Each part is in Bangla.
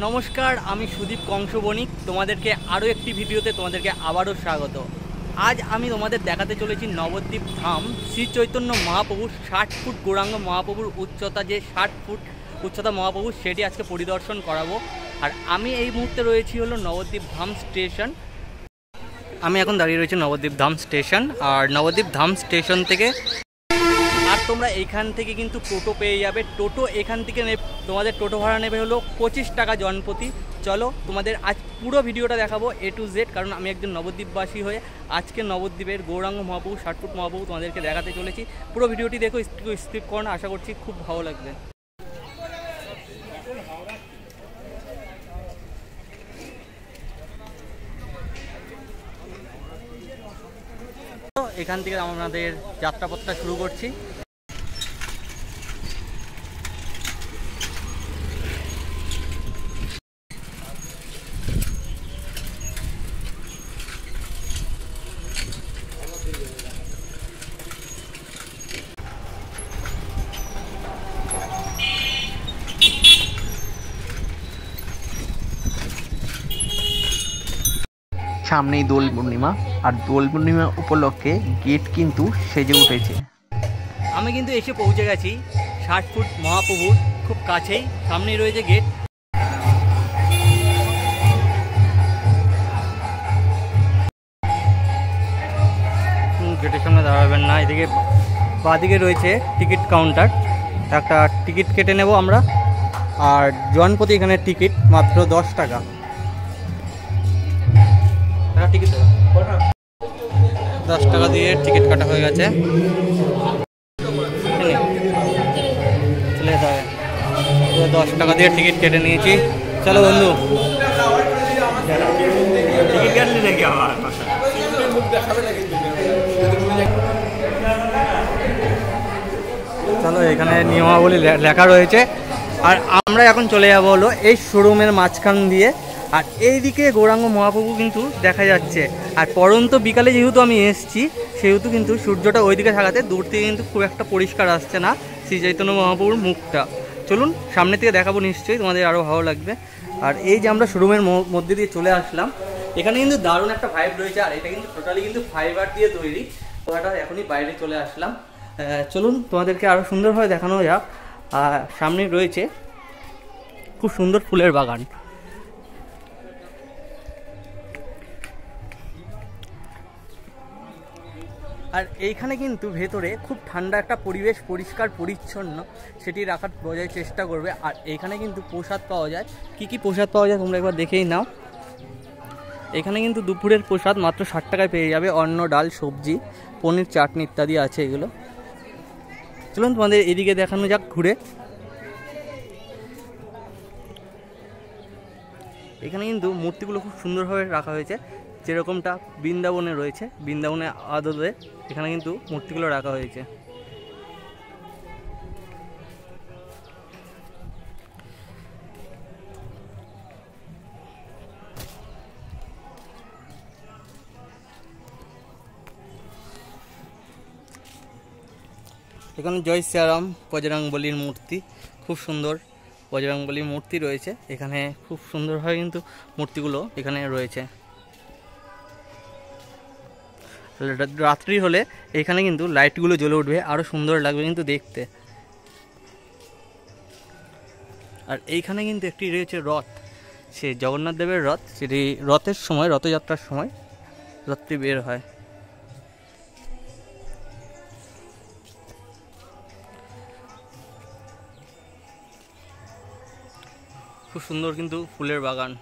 নমস্কার, আমি সুদীপ কংস বণিক। তোমাদেরকে আরও একটি ভিডিওতে তোমাদেরকে আবারও স্বাগত। আজ আমি তোমাদের দেখাতে চলেছি নবদ্বীপ ধাম শ্রী চৈতন্য মহাপ্রভুর 60 ফুট গৌরাঙ্গ মহাপ্রভুর উচ্চতা, যে 60 ফুট উচ্চতা মহাপ্রভু, সেটি আজকে পরিদর্শন করাবো। আর আমি এই মুহূর্তে রয়েছি হলো নবদ্বীপ ধাম স্টেশন। আমি এখন দাঁড়িয়ে রয়েছি নবদ্বীপ ধাম স্টেশন। আর নবদ্বীপ ধাম স্টেশন থেকে আর তোমরা এখান থেকে কিন্তু টোটো পেয়ে যাবে। টোটো এখান থেকে তোমাদের টোটো ভাড়া নেবে হলো 25 টাকা জনপ্রতি। চলো তোমাদের আজ পুরো ভিডিওটা দেখাবো A to Z, কারণ আমি একজন নবদ্বীপবাসী হয়ে আজকে নবদ্বীপের গৌরাঙ্গ মহাপ্রভু 60 ফুট মহাপ্রভু তোমাদেরকে দেখাতে চলেছি। পুরো ভিডিওটি দেখো, স্কিপ করো না, আশা করছি খুব ভালো লাগবে। এখান থেকে আমাদের যাত্রাপথটা শুরু করছি। সামনেই দোল পূর্ণিমা, আর দোল পূর্ণিমা উপলক্ষে গেট কিন্তু সেজে উঠেছে। আমি কিন্তু এসে পৌঁছে গেছি 60 ফুট মহাপ্রভুর খুব কাছেই, সামনেই রয়েছে গেট। গেটের সামনে দাঁড়াবেন না, এদিকে বাঁদিকে রয়েছে টিকিট কাউন্টার। একটা টিকিট কেটে নেব আমরা। আর জনপ্রতি এখানে টিকিট মাত্র 10 টাকা। টিকিট 10 টাকা দিয়ে টিকিট কাটা হয়ে গেছে। চলে যেতে হবে। 10 টাকা দিয়ে টিকিট কেটে নিয়েছি। চলো বন্ধু, টিকিট কাটলি নাকি আমার? চলো, এখানে নিয়মাবলী লেখা রয়েছে। আর আমরা এখন চলে যাবো হলো এই শোরুমের মাঝখান দিয়ে। আর এইদিকে গৌরাঙ্গ মহাপ্রভু কিন্তু দেখা যাচ্ছে। আর পরন্ত বিকালে যেহেতু আমি এসেছি, সেহেতু কিন্তু সূর্যটা ওইদিকে থাকাতে দূর থেকে কিন্তু খুব একটা পরিষ্কার আসছে না শ্রী চৈতন্য মহাপ্রভুর মুখটা। চলুন সামনে থেকে দেখাবো, নিশ্চয়ই তোমাদের আরও ভালো লাগবে। আর এই যে আমরা শোরুমের মধ্যে দিয়ে চলে আসলাম, এখানে কিন্তু দারুণ একটা ভাইব রয়েছে। আর এটা কিন্তু টোটালি কিন্তু ফাইবার দিয়ে তৈরি। ওটা এখনই বাইরে চলে আসলাম। চলুন তোমাদেরকে আরও সুন্দরভাবে দেখানো যাক। আর সামনে রয়েছে খুব সুন্দর ফুলের বাগান। আর এইখানে কিন্তু ভেতরে খুব ঠান্ডা একটা পরিবেশ, পরিষ্কার পরিচ্ছন্ন সেটি রাখার বজায় চেষ্টা করবে। আর এইখানে কিন্তু প্রসাদ পাওয়া যায়। কি কি প্রসাদ পাওয়া যায় তোমরা একবার দেখেই নাও। এখানে কিন্তু দুপুরের প্রসাদ মাত্র 60 টাকায় পেয়ে যাবে। অন্ন, ডাল, সবজি, পনির, চাটনি ইত্যাদি আছে এগুলো। চলুন তোমাদের এদিকে দেখানো যাক ঘুরে। এখানে কিন্তু মূর্তিগুলো খুব সুন্দরভাবে রাখা হয়েছে, যেরকমটা বৃন্দাবনে রয়েছে। বৃন্দাবনে আদলে এখানে কিন্তু মূর্তিগুলো রাখা হয়েছে। এখানে জয় শ্রীরাম বজরংবলীর মূর্তি, খুব সুন্দর বজরংবলীর মূর্তি রয়েছে এখানে। খুব সুন্দরভাবে কিন্তু মূর্তিগুলো এখানে রয়েছে। রাত্রি হলে এখানে কিন্তু লাইটগুলো জ্বলে উঠবে, আরও সুন্দর লাগবে কিন্তু দেখতে। আর এইখানে কিন্তু একটি রয়েছে রথ, সে জগন্নাথ দেবের রথ। সেটি রথের সময়, রথযাত্রার সময় রথটি বের হয়। খুব সুন্দর কিন্তু ফুলের বাগান।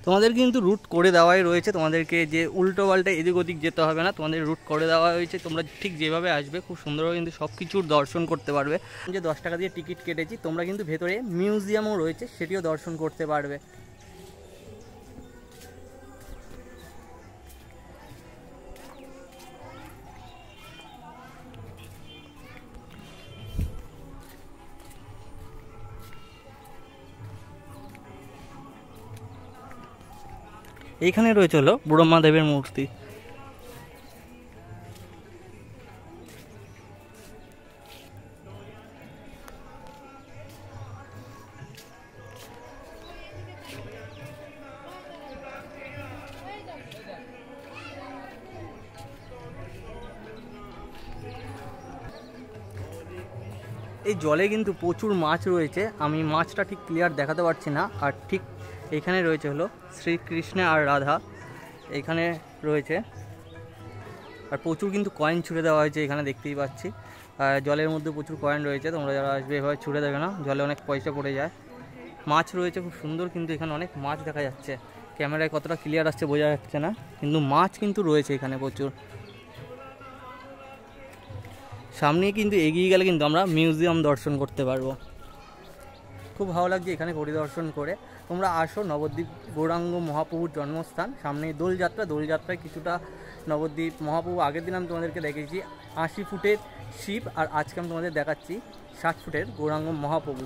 তোমাদের কিন্তু রুট করে দেওয়াই রয়েছে, তোমাদেরকে যে উল্টো পাল্টা এদিক ওদিক যেতে হবে না, তোমাদের রুট করে দেওয়া হয়েছে। তোমরা ঠিক যেভাবে আসবে খুব সুন্দরভাবে কিন্তু সব কিছুর দর্শন করতে পারবে। যে 10 টাকা দিয়ে টিকিট কেটেছি, তোমরা কিন্তু ভেতরে মিউজিয়ামও রয়েছে, সেটিও দর্শন করতে পারবে। এইখানে রয়েছে হলো ব্রহ্মাদেবের মূর্তি। এই জলে কিন্তু প্রচুর মাছ রয়েছে, আমি মাছটা ঠিক ক্লিয়ার দেখাতে পারছি না। আর ঠিক এখানে রয়েছে হলো শ্রীকৃষ্ণ আর রাধা এখানে রয়েছে। আর প্রচুর কিন্তু কয়েন ছুঁড়ে দেওয়া হয়েছে এখানে, দেখতেই পাচ্ছি। জলের মধ্যে প্রচুর কয়েন রয়েছে, তোমরা যারা আসবে এভাবে ছুঁড়ে দেবে না, জলে অনেক পয়সা পড়ে যায়। মাছ রয়েছে খুব সুন্দর, কিন্তু এখানে অনেক মাছ দেখা যাচ্ছে। ক্যামেরায় কতটা ক্লিয়ার আসছে বোঝা যাচ্ছে না, কিন্তু মাছ কিন্তু রয়েছে এখানে প্রচুর। সামনে কিন্তু এগিয়ে গেলে কিন্তু আমরা মিউজিয়াম দর্শন করতে পারবো। খুব ভালো লাগছে এখানে পরিদর্শন করে। তোমরা আসো, নবদ্বীপ গৌরাঙ্গ মহাপ্রভুর জন্মস্থান। সামনে দোলযাত্রায় কিছুটা নবদ্বীপ মহাপ্রভু, আগের দিন আমি তোমাদেরকে দেখেছি 80 ফুটের শিব, আর আজকে আমি তোমাদের দেখাচ্ছি 60 ফুটের গৌরাঙ্গ মহাপ্রভু।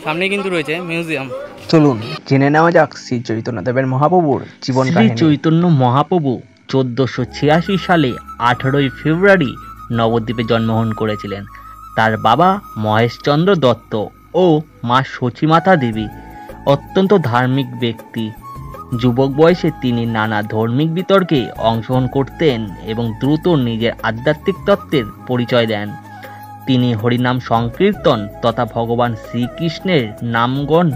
সামনে কিন্তু রয়েছে মিউজিয়াম। চলুন জেনে নেওয়া যাক শ্রী চৈতন্যদেবের মহাপ্রভুর জীবন কাহিনী। শ্রী চৈতন্য মহাপ্রভু 1486 সালে 18 ফেব্রুয়ারি নবদ্বীপে জন্মগ্রহণ করেছিলেন। তার বাবা মহেশচন্দ্র দত্ত ও মা সচিমাতা দেবী অত্যন্ত ধার্মিক ব্যক্তি। যুবক বয়সে তিনি নানা ধার্মিক বিতর্কে অংশগ্রহণ করতেন এবং দ্রুত নিজের আধ্যাত্মিক তত্ত্বের পরিচয় দেন। তিনি হরিনাম সংকীর্তন তথা ভগবান শ্রীকৃষ্ণের নামগান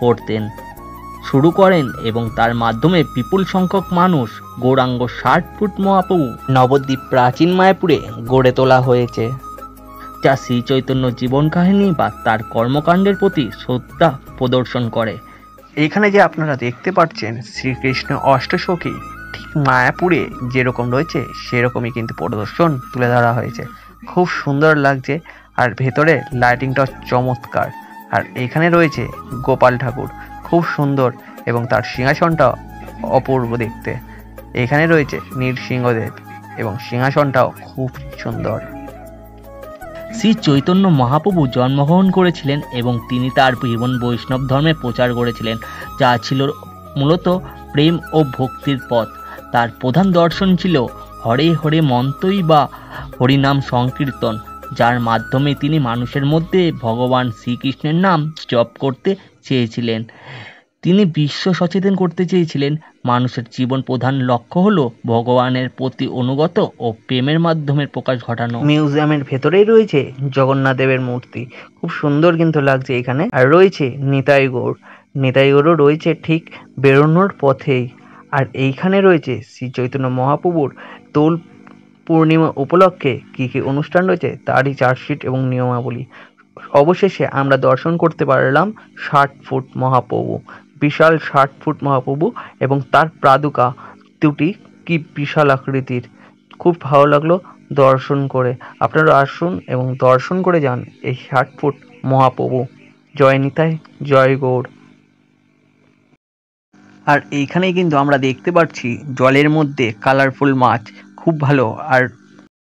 করতেন শুরু করেন এবং তার মাধ্যমে বিপুল সংখ্যক মানুষ গৌরাঙ্গ 60 ফুট মহাপ্রভু নবদ্বীপ প্রাচীন মায়াপুরে গড়ে তোলা হয়েছে, যা শ্রী চৈতন্য জীবন কাহিনী বা তার কর্মকাণ্ডের প্রতি শ্রদ্ধা প্রদর্শন করে। এখানে যে আপনারা দেখতে পাচ্ছেন শ্রীকৃষ্ণ অষ্টসখী, ঠিক মায়াপুরে যেরকম রয়েছে সেরকমই কিন্তু প্রদর্শন তুলে ধরা হয়েছে। খুব সুন্দর লাগছে, আর ভেতরে লাইটিংটা চমৎকার। আর এখানে রয়েছে গোপাল ঠাকুর, খুব সুন্দর, এবং তার সিংহাসনটা অপূর্ব দেখতে। এখানে রয়েছে নৃসিংহদেব এবং সিংহাসনটাও খুব সুন্দর। শ্রী চৈতন্য মহাপ্রভু জন্মগ্রহণ করেছিলেন এবং তিনি তার জীবন বৈষ্ণব ধর্মে প্রচার করেছিলেন, যা ছিল মূলত প্রেম ও ভক্তির পথ। তার প্রধান দর্শন ছিল হরে হরে মন্ত্রই বা হরিনাম সংকীর্তন, যার মাধ্যমে তিনি মানুষের মধ্যে ভগবান শ্রীকৃষ্ণের নাম জপ করতে চেয়েছিলেন। তিনি বিশ্ব সচেতন করতে চেয়েছিলেন। মানুষের জীবন প্রধান লক্ষ্য হলো ভগবানের প্রতি অনুগত ও প্রেমের মাধ্যমে প্রকাশ ঘটানো। মিউজিয়ামের ভেতরেই রয়েছে জগন্নাথ দেবের মূর্তি, খুব সুন্দর কিন্তু লাগছে এখানে। আর রয়েছে নিতাই গৌড়ও রয়েছে ঠিক বেরোনোর পথেই। আর এইখানে রয়েছে শ্রী চৈতন্য মহাপ্রভুর দোল পূর্ণিমা উপলক্ষে কী কী অনুষ্ঠান রয়েছে তারই চার্জশিট এবং নিয়মাবলী। অবশেষে আমরা দর্শন করতে পারলাম 60 ফুট মহাপ্রভু, বিশাল 60 ফুট মহাপ্রভু, এবং তার পাদুকা দুটি কি বিশাল আকৃতির। খুব ভালো লাগলো দর্শন করে। আপনারা আসুন এবং দর্শন করে যান এই 60 ফুট মহাপ্রভু। জয় নিতাই, জয় গৌড়। আর এইখানেই কিন্তু আমরা দেখতে পাচ্ছি জলের মধ্যে কালারফুল মাছ, খুব ভালো।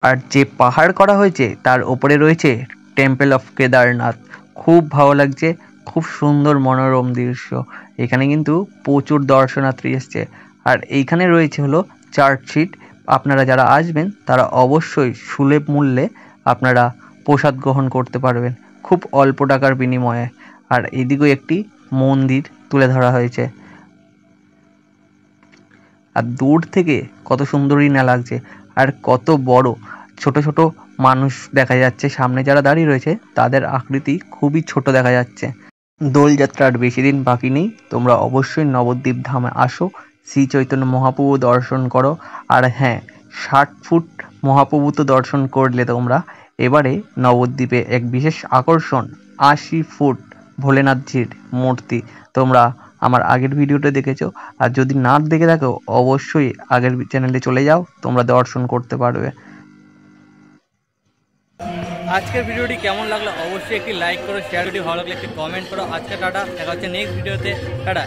আর যে পাহাড় করা হয়েছে তার ওপরে রয়েছে টেম্পল অফ কেদারনাথ, খুব ভালো লাগছে, খুব সুন্দর মনোরম দৃশ্য। এখানে কিন্তু প্রচুর দর্শনার্থী এসছে। আর এইখানে রয়েছে হলো চার্জশিট। আপনারা যারা আসবেন তারা অবশ্যই সুলভ মূল্যে আপনারা প্রসাদ গ্রহণ করতে পারবেন, খুব অল্প টাকার বিনিময়ে। আর এদিকেও একটি মন্দির তুলে ধরা হয়েছে। আর দূর থেকে কত সুন্দরই না লাগছে, আর কত বড় ছোট ছোট মানুষ দেখা যাচ্ছে। সামনে যারা দাঁড়িয়ে রয়েছে তাদের আকৃতি খুবই ছোট দেখা যাচ্ছে। দোলযাত্রার বেশি দিন বাকি নেই, তোমরা অবশ্যই নবদ্বীপ ধামে আসো, শ্রী চৈতন্য মহাপ্রভু দর্শন করো। আর হ্যাঁ, 60 ফুট মহাপ্রভু তো দর্শন করলে তোমরা, এবারে নবদ্বীপে এক বিশেষ আকর্ষণ 80 ফুট ভোলেনাথজির মূর্তি। তোমরা আমার আগের ভিডিওটা দেখেছো, আর যদি না দেখে থাকো অবশ্যই আগের চ্যানেলে চলে যাও, তোমরা দর্শন করতে পারবে। আজকের ভিডিওটি কেমন লাগলো অবশ্যই একটি লাইক করো, শেয়ার, ভিডিও ভালো লাগলে একটি কমেন্ট করো। আজকে টাটা, দেখা হচ্ছে নেক্সট ভিডিওতে। টাটা।